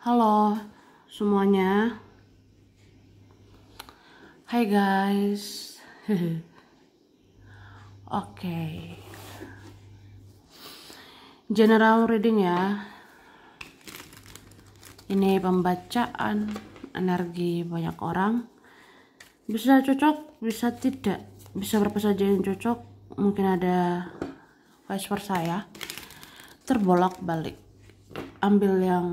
Halo semuanya. Hai guys. Oke. General reading ya. Ini pembacaan energi banyak orang. Bisa cocok, bisa tidak. Bisa berapa saja yang cocok. Mungkin ada vice versa ya. Terbolak-balik. Ambil yang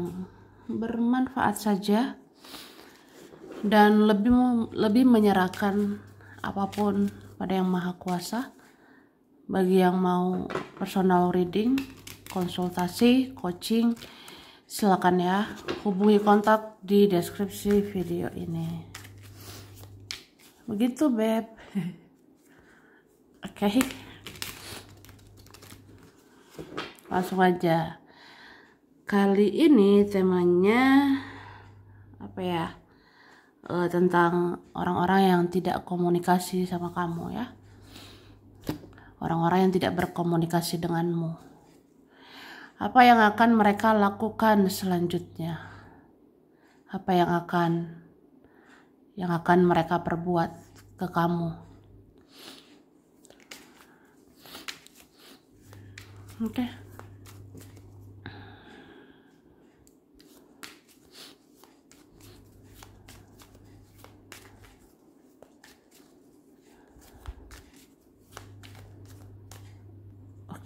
bermanfaat saja. Dan lebih menyerahkan apapun pada Yang Maha Kuasa. Bagi yang mau personal reading, konsultasi, coaching, silakan ya, hubungi kontak di deskripsi video ini. Begitu beb. Oke, langsung aja. Kali ini temanya apa ya? Tentang orang-orang yang tidak komunikasi sama kamu ya. Orang-orang yang tidak berkomunikasi denganmu. Apa yang akan mereka lakukan selanjutnya? Apa yang akan mereka perbuat ke kamu? Oke.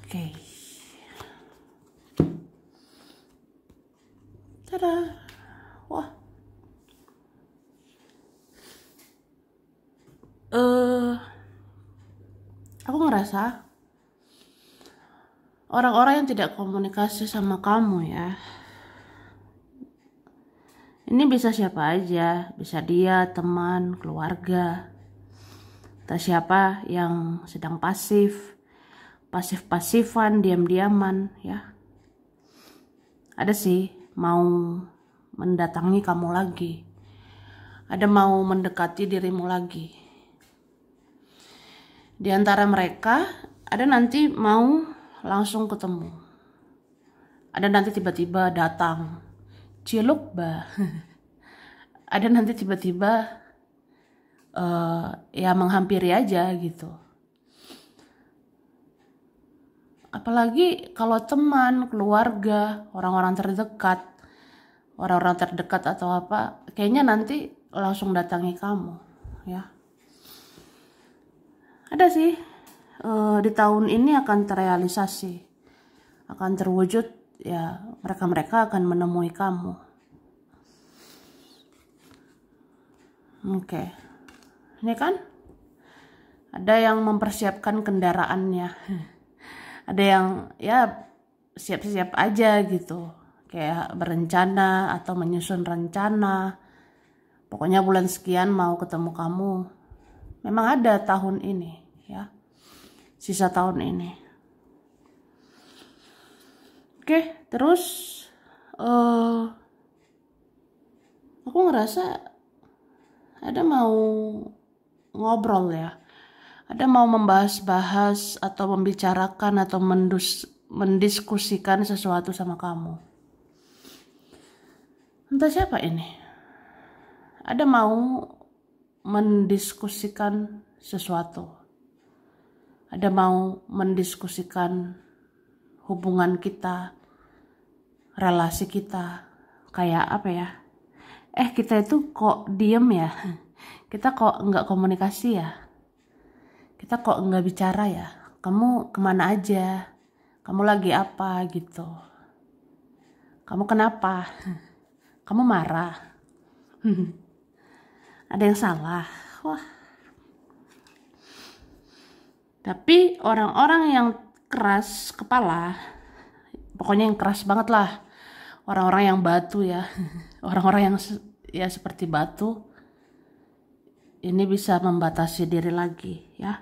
Oke. Tada. Wah. Aku ngerasa orang-orang yang tidak komunikasi sama kamu ya. Ini bisa siapa aja, bisa dia, teman, keluarga, atau siapa yang sedang pasif-pasifan, diam-diaman ya. Ada sih mau mendatangi kamu lagi, ada mau mendekati dirimu lagi. Di antara mereka ada nanti mau langsung ketemu, ada nanti tiba-tiba datang, ciluk bah. Ada nanti tiba-tiba ya menghampiri aja gitu. Apalagi kalau teman, keluarga, orang-orang terdekat atau apa, kayaknya nanti langsung datangi kamu ya. Ada sih di tahun ini akan terrealisasi, akan terwujud ya, mereka akan menemui kamu. Oke. Ini kan ada yang mempersiapkan kendaraannya. Ada yang ya siap-siap aja gitu. Kayak berencana atau menyusun rencana. Pokoknya bulan sekian mau ketemu kamu. Memang ada tahun ini ya. Sisa tahun ini. Oke, terus aku ngerasa ada mau ngobrol ya. Ada mau membahas-bahas atau membicarakan atau mendiskusikan sesuatu sama kamu. Entah siapa ini. Ada mau mendiskusikan sesuatu. Ada mau mendiskusikan hubungan kita, relasi kita. Kayak apa ya? Kita itu kok diem ya? Kita kok nggak komunikasi ya? Kita kok nggak bicara ya? Kamu kemana aja? Kamu lagi apa gitu? Kamu kenapa? Kamu marah? Ada yang salah? Wah. Tapi orang-orang yang keras kepala, pokoknya yang keras banget lah. Orang-orang yang batu ya. Orang-orang yang ya seperti batu. Ini bisa membatasi diri lagi ya.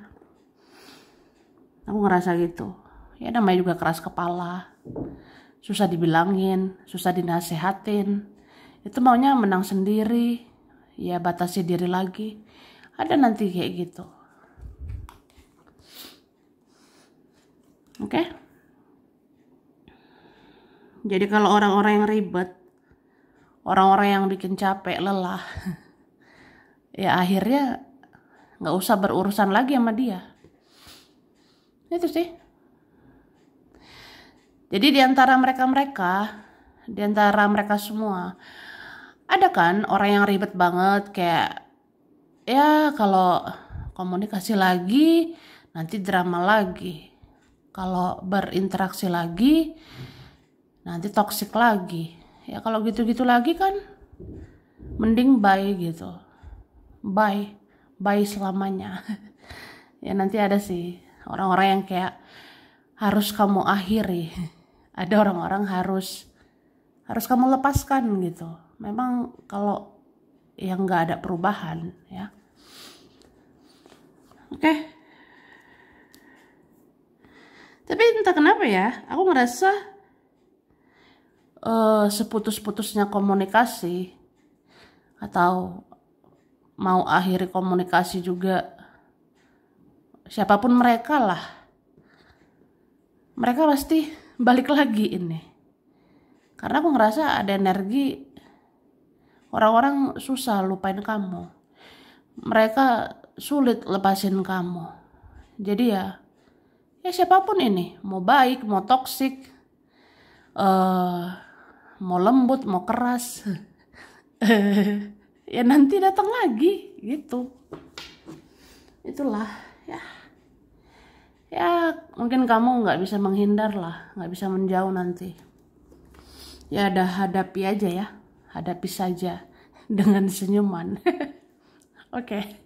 Aku ngerasa gitu. Ya namanya juga keras kepala. Susah dibilangin, susah dinasehatin. Itu maunya menang sendiri. Ya batasi diri lagi. Ada nanti kayak gitu. Oke? Jadi kalau orang-orang yang ribet, orang-orang yang bikin capek, lelah. Ya akhirnya nggak usah berurusan lagi sama dia. Itu sih. Jadi di antara mereka semua, ada kan orang yang ribet banget kayak, ya kalau komunikasi lagi nanti drama lagi. Kalau berinteraksi lagi nanti toksik lagi. Ya kalau gitu-gitu lagi kan mending bye gitu. Bye selamanya. Ya nanti ada sih orang-orang yang kayak harus kamu akhiri. Ada orang-orang harus kamu lepaskan gitu. Memang kalau yang nggak ada perubahan ya. Oke. Tapi entah kenapa ya, aku ngerasa seputus-putusnya komunikasi atau mau akhiri komunikasi juga, siapapun mereka lah, mereka pasti balik lagi ini. Karena aku ngerasa ada energi orang-orang susah lupain kamu. Mereka sulit lepasin kamu. Jadi ya siapapun ini, mau baik, mau toksik, mau lembut, mau keras, ya nanti datang lagi gitu. Itulah ya mungkin kamu nggak bisa menghindar lah, nggak bisa menjauh nanti. Ya ada hadapi aja ya, hadapi saja dengan senyuman. Oke.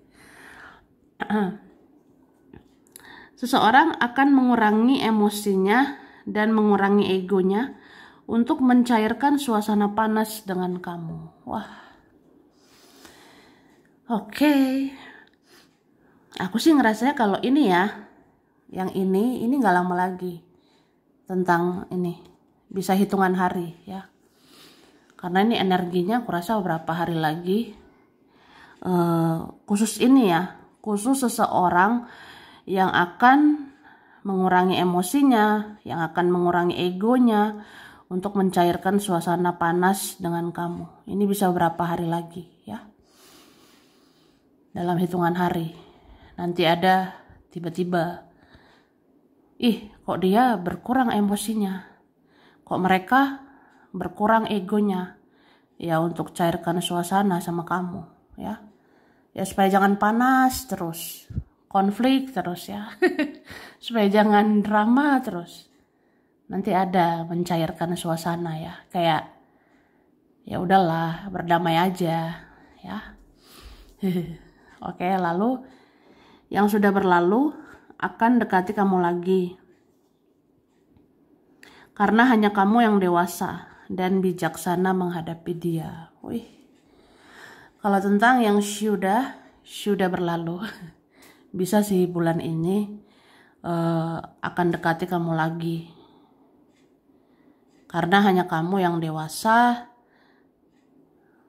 Seseorang akan mengurangi emosinya dan mengurangi egonya untuk mencairkan suasana panas dengan kamu. Wah. Oke. Aku sih ngerasanya kalau ini ya, yang ini nggak lama lagi. Tentang ini, bisa hitungan hari ya. Karena ini energinya aku rasa beberapa hari lagi. Khusus ini ya, khusus seseorang yang akan mengurangi emosinya, yang akan mengurangi egonya untuk mencairkan suasana panas dengan kamu. Ini bisa beberapa hari lagi ya. Dalam hitungan hari. Nanti ada tiba-tiba, kok dia berkurang emosinya? Kok mereka berkurang egonya? Ya untuk cairkan suasana sama kamu ya. Ya supaya jangan panas terus. Konflik terus ya. Supaya jangan drama terus. Nanti ada mencairkan suasana ya. Kayak ya udahlah, berdamai aja ya. Oke, lalu yang sudah berlalu akan dekati kamu lagi. Karena hanya kamu yang dewasa dan bijaksana menghadapi dia. Wih. Kalau tentang yang sudah berlalu. Bisa sih bulan ini akan dekati kamu lagi. Karena hanya kamu yang dewasa,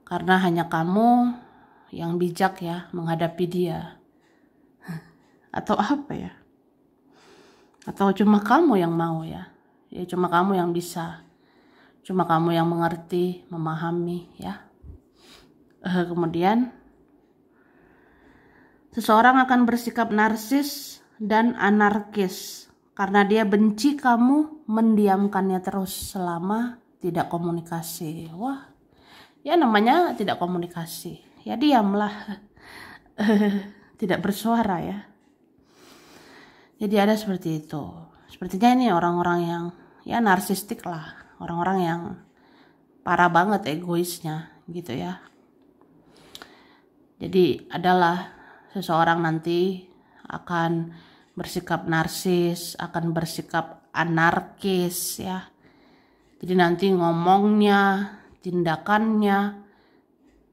karena hanya kamu yang bijak ya menghadapi dia. Atau apa ya? Atau cuma kamu yang mau ya? Ya cuma kamu yang bisa. Cuma kamu yang mengerti, memahami ya. Kemudian seseorang akan bersikap narsis dan anarkis karena dia benci kamu mendiamkannya terus selama tidak komunikasi. Wah, ya namanya tidak komunikasi. Ya diamlah, tidak bersuara ya. Jadi ada seperti itu. Sepertinya ini orang-orang yang ya narsistik lah. Orang-orang yang parah banget egoisnya gitu ya. Jadi adalah seseorang nanti akan bersikap narsis, akan bersikap anarkis ya. Jadi nanti ngomongnya, tindakannya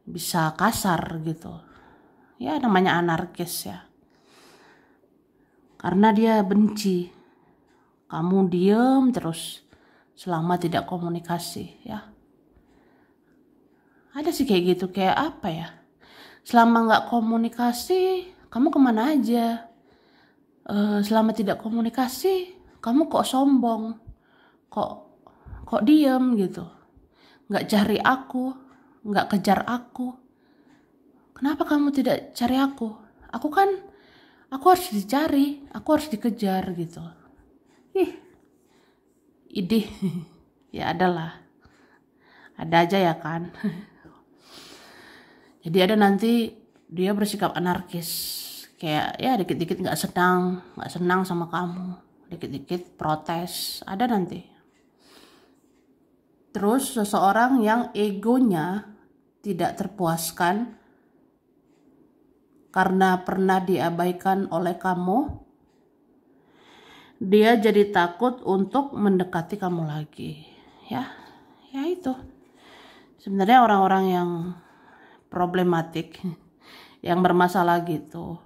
bisa kasar gitu. Ya namanya anarkis ya. Karena dia benci. Kamu diem terus selama tidak komunikasi ya. Ada sih kayak gitu, kayak apa ya? Selama nggak komunikasi, kamu kemana aja? Selama tidak komunikasi, kamu kok sombong, kok diem gitu, nggak cari aku, nggak kejar aku? Kenapa kamu tidak cari aku? Aku harus dicari, aku harus dikejar gitu. Idih, ya adalah, ada aja ya kan. Jadi ada nanti dia bersikap anarkis, kayak ya dikit-dikit nggak senang sama kamu, dikit-dikit protes, ada nanti. Terus seseorang yang egonya tidak terpuaskan karena pernah diabaikan oleh kamu, dia jadi takut untuk mendekati kamu lagi. Ya itu. Sebenarnya orang-orang yang problematik, yang bermasalah gitu,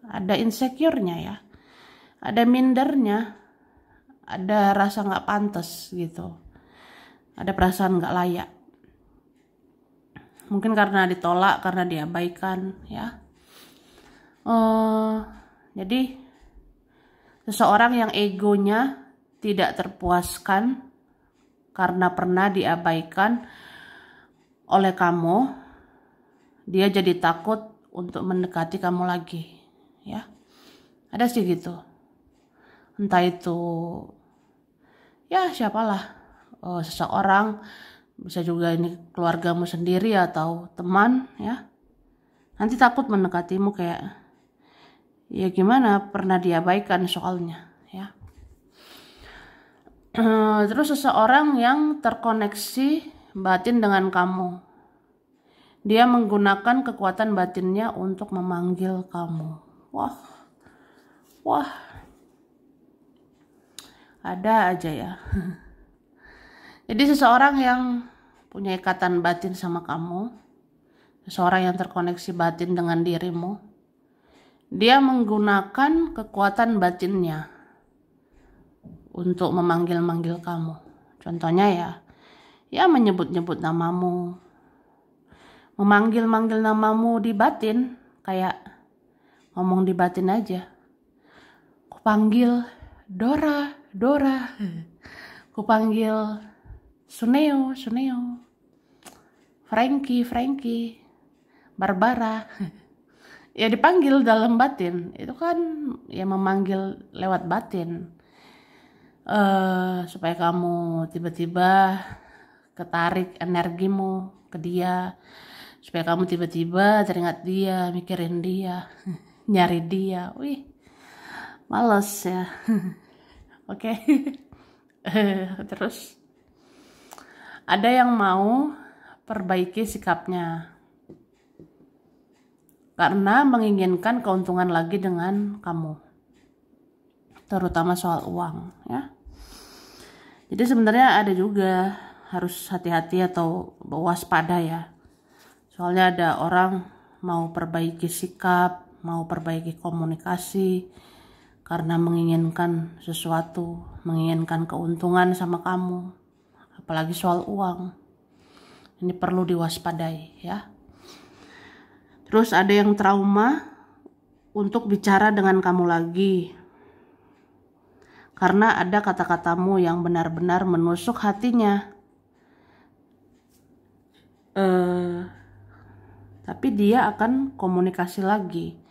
ada insecure-nya ya, ada mindernya, ada rasa nggak pantas gitu, ada perasaan nggak layak. Mungkin karena ditolak, karena diabaikan ya. Jadi seseorang yang egonya tidak terpuaskan karena pernah diabaikan oleh kamu, dia jadi takut untuk mendekati kamu lagi ya. Ada sih gitu, entah itu ya siapalah, seseorang, bisa juga ini keluargamu sendiri atau teman ya, nanti takut mendekatimu kayak ya gimana, pernah diabaikan soalnya ya. Terus seseorang yang terkoneksi batin dengan kamu, dia menggunakan kekuatan batinnya untuk memanggil kamu. Wah, ada aja ya. Jadi seseorang yang punya ikatan batin sama kamu, seseorang yang terkoneksi batin dengan dirimu, dia menggunakan kekuatan batinnya untuk memanggil-manggil kamu. Contohnya ya menyebut-nyebut namamu, memanggil-manggil namamu di batin, kayak ngomong di batin aja. Kupanggil Dora, kupanggil Suneo, Frankie, Barbara. Ya dipanggil dalam batin, itu kan ya memanggil lewat batin. Supaya kamu tiba-tiba ketarik energimu ke dia, supaya kamu tiba-tiba teringat dia, mikirin dia, nyari dia. Wih, males ya. Oke. Terus ada yang mau perbaiki sikapnya karena menginginkan keuntungan lagi dengan kamu, terutama soal uang ya. Jadi sebenarnya ada juga harus hati-hati atau waspada ya. Soalnya ada orang mau perbaiki sikap, mau perbaiki komunikasi karena menginginkan sesuatu, menginginkan keuntungan sama kamu, apalagi soal uang. Ini perlu diwaspadai ya. Terus ada yang trauma untuk bicara dengan kamu lagi karena ada kata-katamu yang benar-benar menusuk hatinya. Tapi dia akan komunikasi lagi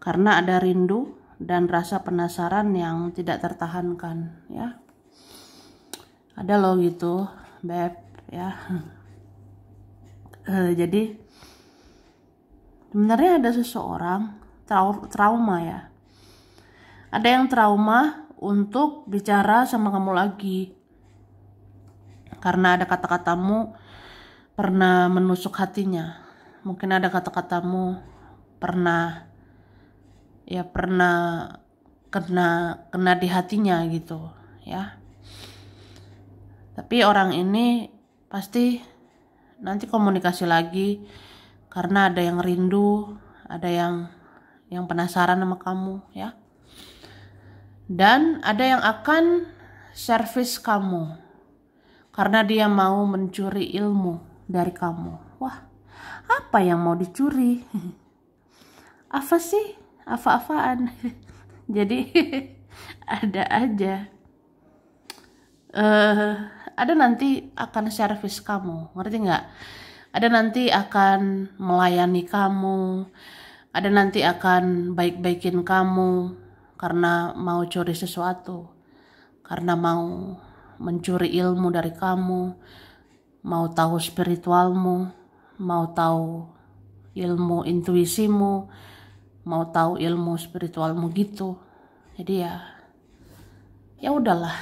karena ada rindu dan rasa penasaran yang tidak tertahankan ya. Ada loh gitu, beb ya. Jadi sebenarnya ada seseorang trauma ya. Ada yang trauma untuk bicara sama kamu lagi karena ada kata-katamu pernah menusuk hatinya. Mungkin ada kata-katamu pernah kena di hatinya gitu ya. Tapi orang ini pasti nanti komunikasi lagi karena ada yang rindu, ada yang penasaran sama kamu ya. Dan ada yang akan servis kamu karena dia mau mencuri ilmu dari kamu. Wah, apa yang mau dicuri? Apa sih? Apa-apaan? Jadi ada aja. ada nanti akan servis kamu, ngerti nggak? Ada nanti akan melayani kamu, ada nanti akan baik-baikin kamu karena mau curi sesuatu, karena mau mencuri ilmu dari kamu, mau tahu spiritualmu, mau tahu ilmu intuisimu, mau tahu ilmu spiritualmu gitu. Jadi ya udahlah.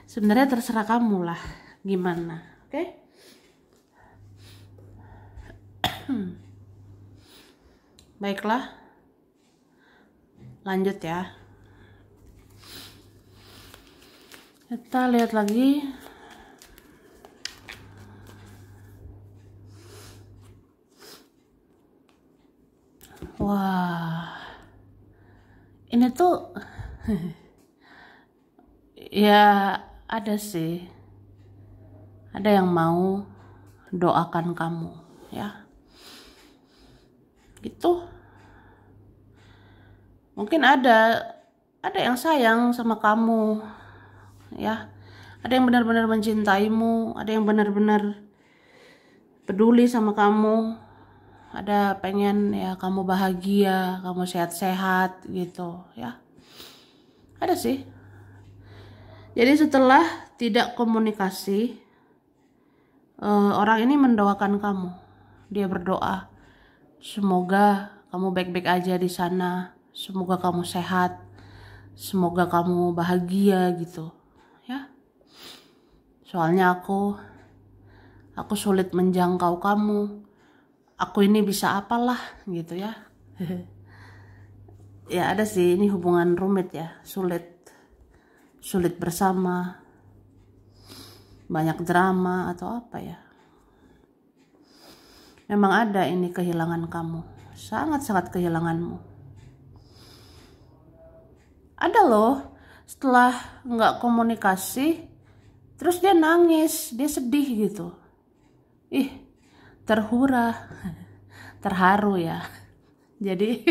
Sebenarnya terserah kamu lah gimana, oke? Baiklah, lanjut ya. Kita lihat lagi. Wah, ini tuh ya ada sih, ada yang mau doakan kamu ya, gitu. Mungkin ada yang sayang sama kamu ya, ada yang benar-benar mencintaimu, ada yang benar-benar peduli sama kamu, ada pengen ya kamu bahagia, kamu sehat-sehat gitu ya, ada sih. Jadi setelah tidak komunikasi, orang ini mendoakan kamu. Dia berdoa, semoga kamu baik-baik aja di sana, semoga kamu sehat, semoga kamu bahagia gitu ya. Soalnya aku sulit menjangkau kamu, aku ini bisa apalah gitu ya. Ya ada sih, ini hubungan rumit ya, sulit bersama, banyak drama atau apa ya. Memang ada ini kehilangan kamu, sangat-sangat kehilanganmu. Ada loh, setelah nggak komunikasi, terus dia nangis, dia sedih gitu. Ih, terhura, terharu ya. Jadi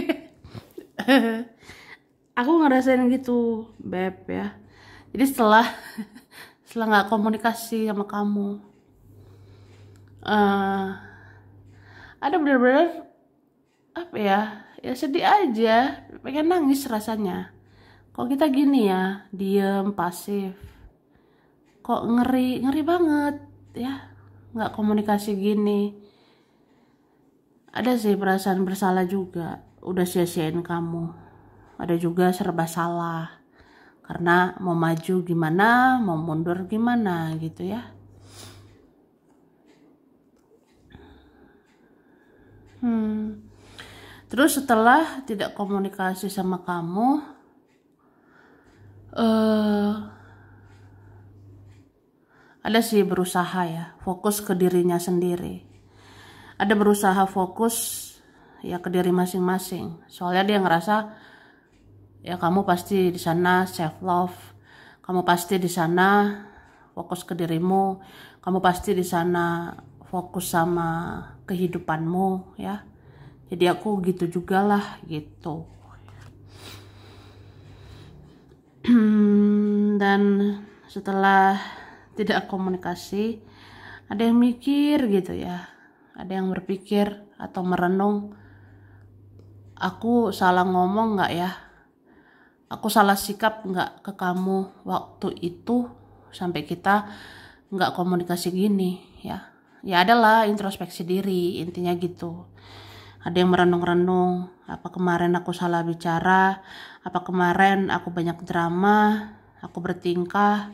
aku ngerasain gitu, Beb ya. Jadi setelah nggak komunikasi sama kamu, ada bener-bener apa ya sedih aja, pengen nangis rasanya. Kok kita gini ya, diem pasif, kok ngeri banget ya, nggak komunikasi gini. Ada sih perasaan bersalah juga, udah sia-siain kamu. Ada juga serba salah, karena mau maju gimana, mau mundur gimana gitu ya. Terus setelah tidak komunikasi sama kamu, ada sih berusaha ya, fokus ke dirinya sendiri. Ada berusaha fokus ya ke diri masing-masing. Soalnya dia ngerasa ya kamu pasti di sana self love, kamu pasti di sana fokus ke dirimu, kamu pasti di sana fokus sama kehidupanmu ya. Jadi aku gitu juga lah gitu. Dan setelah tidak komunikasi, ada yang mikir gitu ya, ada yang berpikir atau merenung, aku salah ngomong nggak ya, aku salah sikap nggak ke kamu waktu itu sampai kita nggak komunikasi gini ya. Ya adalah introspeksi diri, intinya gitu. Ada yang merenung-renung, apa kemarin aku salah bicara, apa kemarin aku banyak drama, aku bertingkah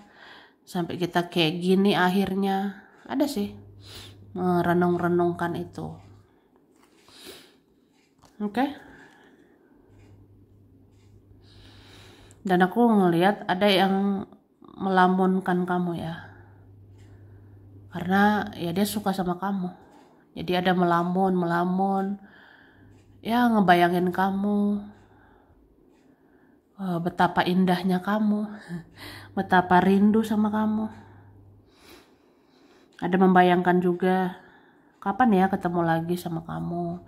sampai kita kayak gini akhirnya. Ada sih merenung-renungkan itu. Oke. Dan aku ngelihat ada yang melamunkan kamu ya, karena ya dia suka sama kamu. Jadi ada melamun ya, ngebayangin kamu, betapa indahnya kamu, betapa rindu sama kamu. Ada membayangkan juga kapan ya ketemu lagi sama kamu,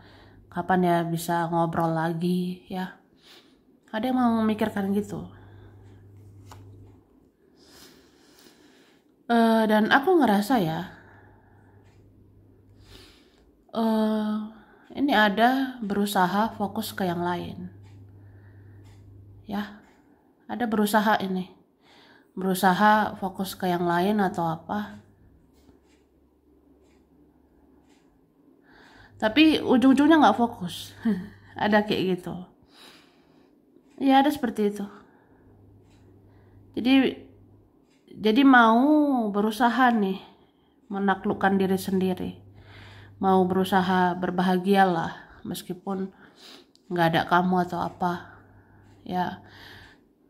kapan ya bisa ngobrol lagi ya. Ada yang mau memikirkan gitu. Dan aku ngerasa ya, ini ada berusaha fokus ke yang lain. Ya, ada berusaha ini. Berusaha fokus ke yang lain atau apa. Tapi ujung-ujungnya nggak fokus. Ada kayak gitu. Ya ada seperti itu. Jadi mau berusaha nih menaklukkan diri sendiri. Mau berusaha berbahagialah meskipun nggak ada kamu atau apa. Ya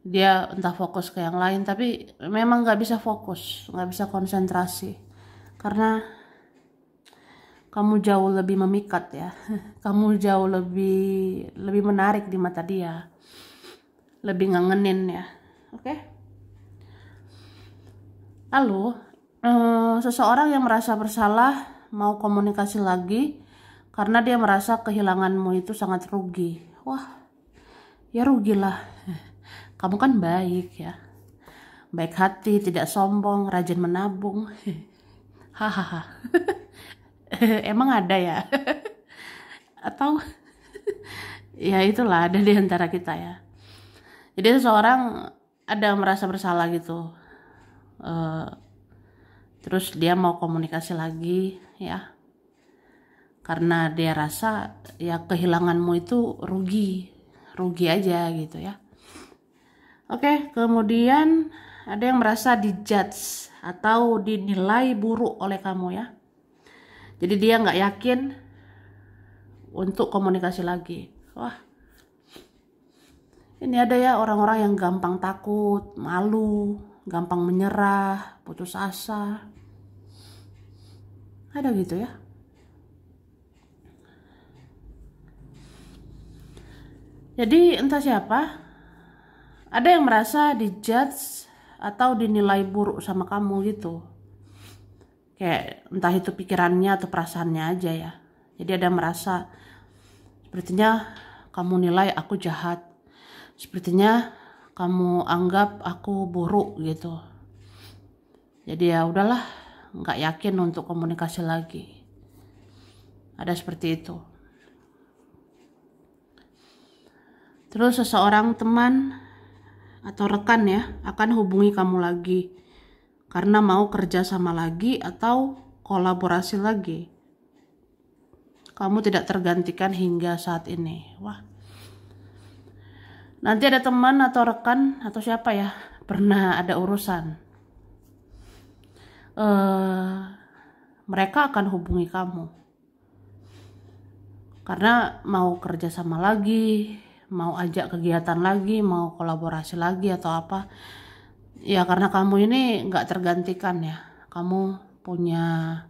dia entah fokus ke yang lain, tapi memang nggak bisa fokus, nggak bisa konsentrasi karena kamu jauh lebih memikat ya. Kamu jauh lebih menarik di mata dia, lebih ngangenin ya. Oke. Lalu seseorang yang merasa bersalah mau komunikasi lagi karena dia merasa kehilanganmu itu sangat rugi. Wah, ya rugilah. Kamu kan baik ya, baik hati, tidak sombong, rajin menabung. Hahaha. Emang ada ya? Atau ya itulah ada di antara kita ya. Jadi seseorang ada merasa bersalah gitu. Terus dia mau komunikasi lagi ya. Karena dia rasa ya kehilanganmu itu rugi aja gitu ya. Oke, kemudian ada yang merasa dijudge atau dinilai buruk oleh kamu ya. Jadi dia nggak yakin untuk komunikasi lagi. Wah, ini ada ya orang-orang yang gampang takut, malu, gampang menyerah, putus asa. Ada gitu ya. Jadi entah siapa, ada yang merasa dijudge atau dinilai buruk sama kamu gitu. Kayak entah itu pikirannya atau perasaannya aja ya. Jadi ada merasa sepertinya kamu nilai aku jahat. Sepertinya kamu anggap aku buruk gitu. Jadi ya udahlah, nggak yakin untuk komunikasi lagi. Ada seperti itu. Terus seseorang teman atau rekan ya akan hubungi kamu lagi karena mau kerja sama lagi atau kolaborasi lagi. Kamu tidak tergantikan hingga saat ini. Wah. Nanti ada teman atau rekan atau siapa ya pernah ada urusan. Mereka akan hubungi kamu karena mau kerja sama lagi, mau ajak kegiatan lagi, mau kolaborasi lagi atau apa. Ya karena kamu ini nggak tergantikan ya. Kamu punya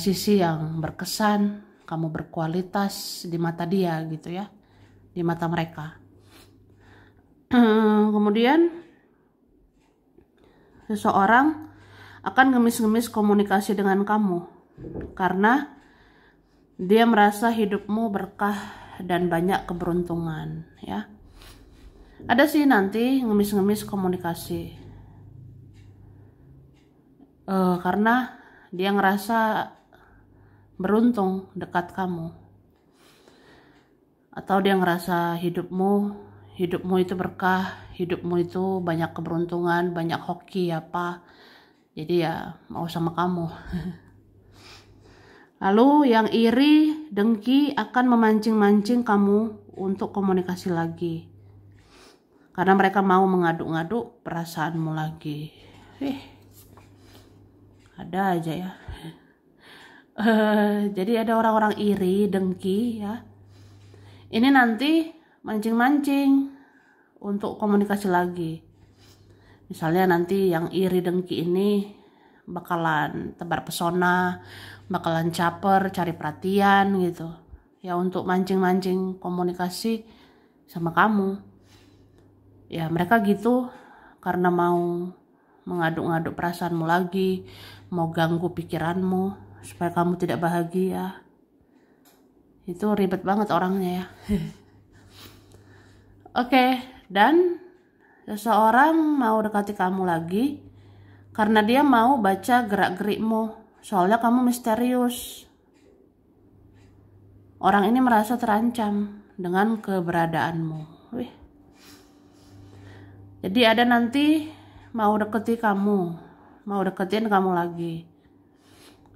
sisi yang berkesan, kamu berkualitas di mata dia gitu ya, di mata mereka. Kemudian seseorang akan ngemis-ngemis komunikasi dengan kamu karena dia merasa hidupmu berkah dan banyak keberuntungan ya. Ada sih nanti ngemis-ngemis komunikasi karena dia ngerasa beruntung dekat kamu, atau dia ngerasa hidupmu itu berkah, hidupmu itu banyak keberuntungan, banyak hoki apa, jadi ya mau sama kamu. Lalu yang iri, dengki akan memancing-mancing kamu untuk komunikasi lagi. Karena mereka mau mengaduk-ngaduk perasaanmu lagi. Ada aja ya. Jadi ada orang-orang iri, dengki ya. Ini nanti mancing-mancing untuk komunikasi lagi. Misalnya nanti yang iri dengki ini bakalan tebar pesona, bakalan caper, cari perhatian gitu. Ya untuk mancing-mancing komunikasi sama kamu. Ya mereka gitu karena mau mengaduk-ngaduk perasaanmu lagi, mau ganggu pikiranmu supaya kamu tidak bahagia. Itu ribet banget orangnya ya. Oke, dan seseorang mau dekati kamu lagi Karena dia mau baca gerak-gerikmu. Soalnya kamu misterius. Orang ini merasa terancam dengan keberadaanmu. Wih. Jadi ada nanti mau deketin kamu lagi.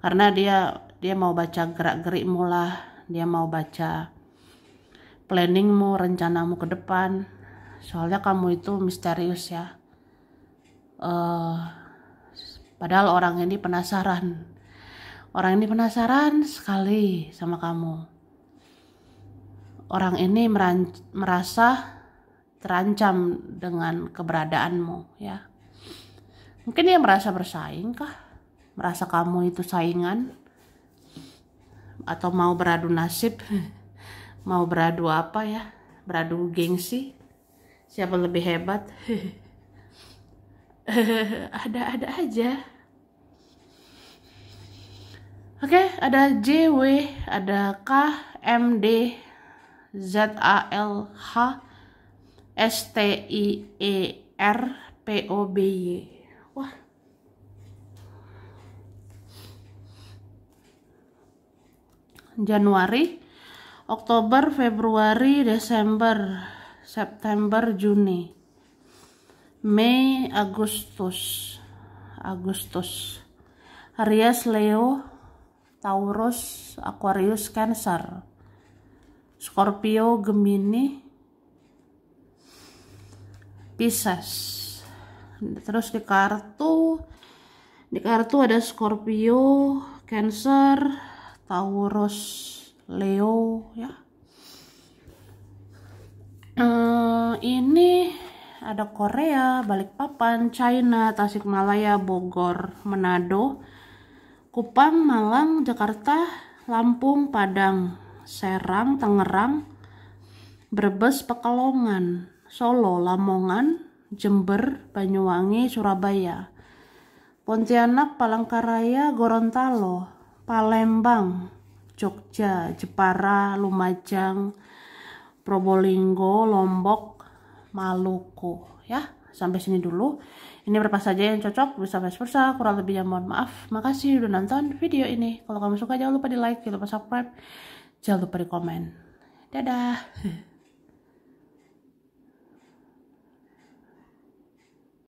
Karena dia mau baca gerak-gerikmu lah, dia mau baca planningmu, rencanamu ke depan. Soalnya kamu itu misterius ya. Padahal orang ini penasaran. Orang ini penasaran sekali sama kamu. Orang ini merasa terancam dengan keberadaanmu ya. Mungkin dia merasa bersaing kah? Merasa kamu itu saingan? Atau mau beradu nasib? Mau beradu apa ya? Beradu gengsi? Siapa lebih hebat? Ada aja. Oke, ada JW, ada KMD, ZALH, STIER, POBY. Wah. Januari, Oktober, Februari, Desember, September, Juni, Mei, Agustus. Aries, Leo, Taurus, Aquarius, Cancer, Scorpio, Gemini, Pisces. Terus di kartu ada Scorpio, Cancer, Taurus, Leo ya. Ini ada Korea, Balikpapan, China, Tasikmalaya, Bogor, Manado, Kupang, Malang, Jakarta, Lampung, Padang, Serang, Tangerang, Brebes, Pekalongan, Solo, Lamongan, Jember, Banyuwangi, Surabaya, Pontianak, Palangkaraya, Gorontalo, Palembang, Jogja, Jepara, Lumajang, Probolinggo, Lombok, Maluku ya. Sampai sini dulu. Ini berapa saja yang cocok, bisa vice versa, kurang lebihnya mohon maaf. Makasih udah nonton video ini. Kalau kamu suka jangan lupa di like, jangan lupa subscribe, jangan lupa di komen. Dadah.